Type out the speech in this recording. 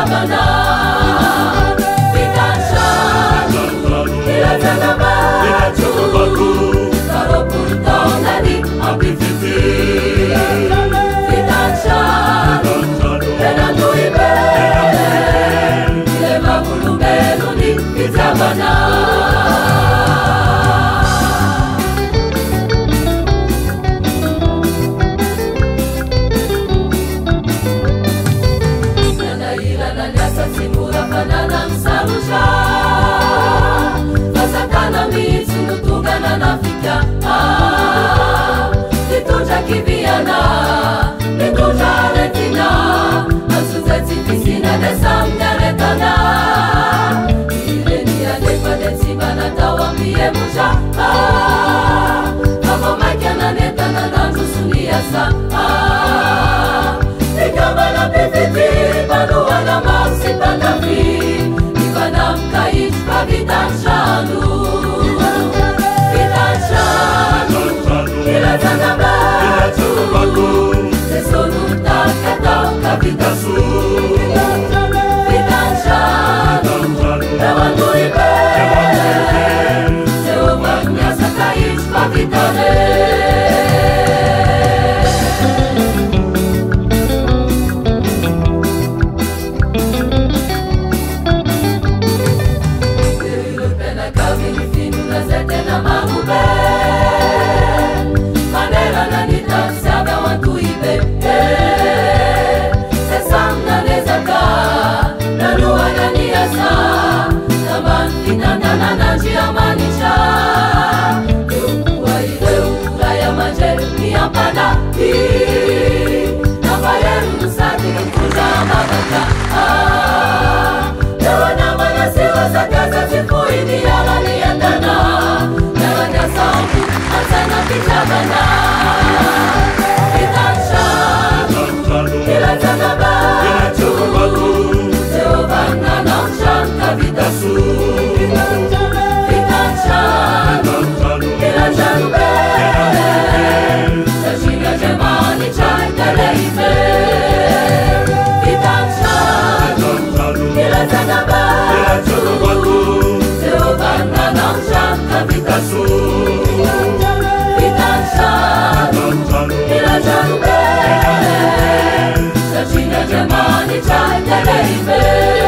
fitabana fitanshanu ilazana batu karopulu taonani ambifiti fitanshanu enanduibe ile mavulumbeluni fitabana fasakana mitsi nutungana na fika litunja kiviana litunja retina asuzetifisina desamnyaretana ilenianepadetsimana tawambie musha kavomakiana netana nantusuniasa ikambana pifiti panuana mausipanafi fitanshanu fitanshanu ilazana batu sesonutakata kavitasu fitanshanu ewanduibe seumanyasakaishpavitane manera nanita sabe wantuibe sesamna nezaka nanua naniasa naman finandana najiamanisha eukuwa ile uraya manje niapana nafayeru nusati kuja mabaka lewana manasiwa zakaza zifuini yala niendana sambu asana fitabana fitanshanu ilazana batu seobana naushanka vitasu fitanshanu ilazanube sashiga jemani chaiteleibe fitanshanu ilazana batu seobana naushanka vitasu Jamani, try the baby.